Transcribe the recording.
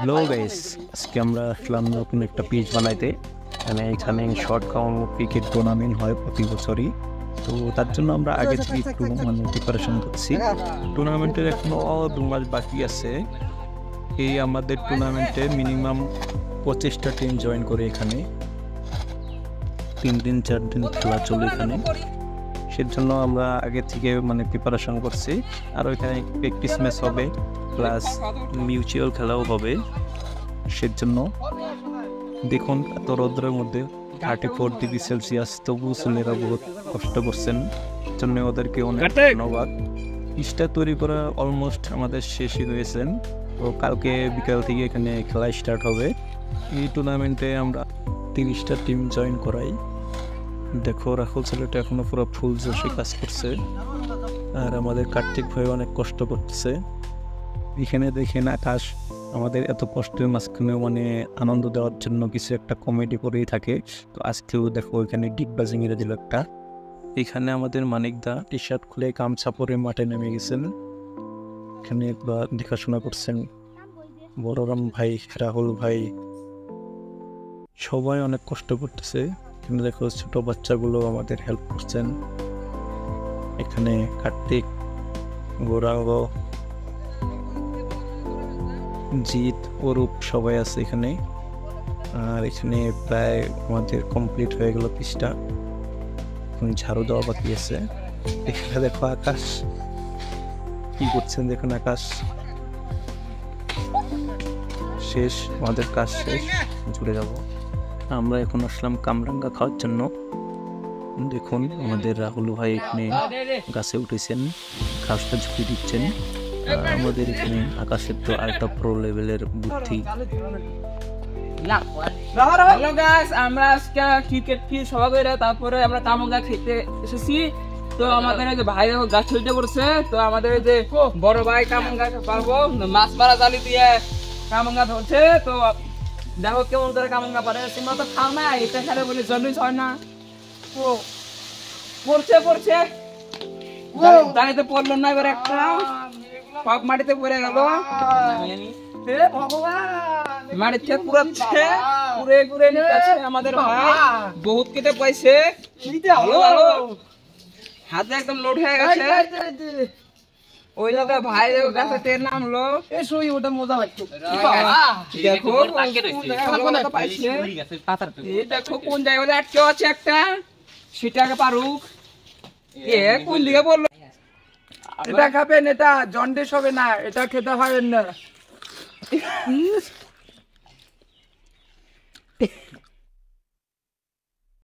Hello guys, আজকে আমরা আসলাম নতুন একটা পেজ বানাইতে। এখানে শর্ট কাউন্ট ক্রিকেট টুর্নামেন্ট হয় প্রতি বছরই। তো তার জন্য আমরা আগে থেকে একটু প্রিপারেশন করছি। টুর্নামেন্টের এখনো 2 মাস বাকি আছে। এই আমাদের টুর্নামেন্টে মিনিমাম 25টা টিম জয়েন করে এখানে 3 দিন 4 দিন খেলা চলে এখানে। সেজন্য আমরা আগে থেকে প্রিপারেশন করছি। আর ওইখানে প্র্যাকটিস ম্যাচ হবে, প্লাস মিউচুয়াল খেলাও হবে। সেজন্য দেখুন এত রৌদ্রের মধ্যে 34 ডিগ্রি সেলসিয়াস, তবু ছেলেরা বহুত কষ্ট করছেন, জন্য ওদেরকে অনেক ধন্যবাদ। পিচটা তৈরি করা অলমোস্ট আমাদের শেষই হয়েছেন। তো কালকে বিকাল থেকে এখানে খেলা স্টার্ট হবে। এই টুর্নামেন্টে আমরা 30টা টিম জয়েন করাই। দেখো রাহুল ছেলেটা এখনো পুরো ফুল জোশে কাজ করছে, আর আমাদের কার্তিক ভাই অনেক কষ্ট করতেছে। এখানে দেখেন আকাশ আমাদের এত কষ্টের মাঝখানেও আনন্দ দেওয়ার জন্য কিছু একটা কমেডি করেই থাকে। তো আজকেও দেখো এখানে ডিগবাজি মেরে দিল একটা। এখানে আমাদের মানিকদা টি শার্ট খুলে গামছা পরে মাঠে নেমে গেছেন, এখানে একবার দেখাশোনা করছেন। বড়রাম ভাই, রাহুল ভাই, সবাই অনেক কষ্ট করতেছে। এখানে দেখো ছোট বাচ্চাগুলো আমাদের হেল্প করছেন। এখানে কার্তিক, গৌরাঙ্গ, জিৎ, অরূপ সবাই আছে এখানে। আর এখানে প্রায় আমাদের কমপ্লিট হয়ে গেল পিচটা, এখন ঝাড়ু দেওয়া বাকি আছে। এখানে দেখো আকাশ কি করছেন, দেখুন আকাশ। শেষ, আমাদের কাজ শেষ, জুড়ে যাব। আমরা এখন আসলাম কামরাঙ্গা খাওয়ার জন্য। দেখুন আমাদের রাহুল ভাই এখানে গাছে উঠেছেন, ঘাসটা ঝুঁকি দিচ্ছেন। আমাদের এখানে আকাশের তো আরেকটা প্রো লেভেলের বুদ্ধি। হ্যালো গাইস, আমরা আজকে ক্রিকেট কি সবাই করে তারপরে আমরা কামরাঙ্গা খেতে এসেছি। তো আমাদের এই যে ভাই গাছ উঠে পড়ছে, তো আমাদের এই যে বড় ভাই কামরাঙ্গা পারবো মাছ মারা জালি দিয়ে কামরাঙ্গা ধরছে। তো দেখো কেমন করে কামরাঙ্গা পারে, তোমরা তো খাও না, এটা খেলে বলে জন্ডিস হয় না। তো পড়ছে দাঁড়িতে পড়লো না, এবার একটা পাক মাটিতে পড়ে গেল। মাটিতে পুরে ঘুরে নিচ্ছে আমাদের ভাই, বহুত কেটে পাইছে, হাতে একদম লোড হয়ে গেছে। ওই জায়গায় ভাই গাছে তেল নামলো, ওটা মজা লাগতো। দেখো দেখো কোন জায়গায় আটকে আছে একটা, সেটাকে পারুক। কোন দিকে বললো এটা খাবেন, এটা জন্ডিস হবে না, এটা খেতে পারেন না।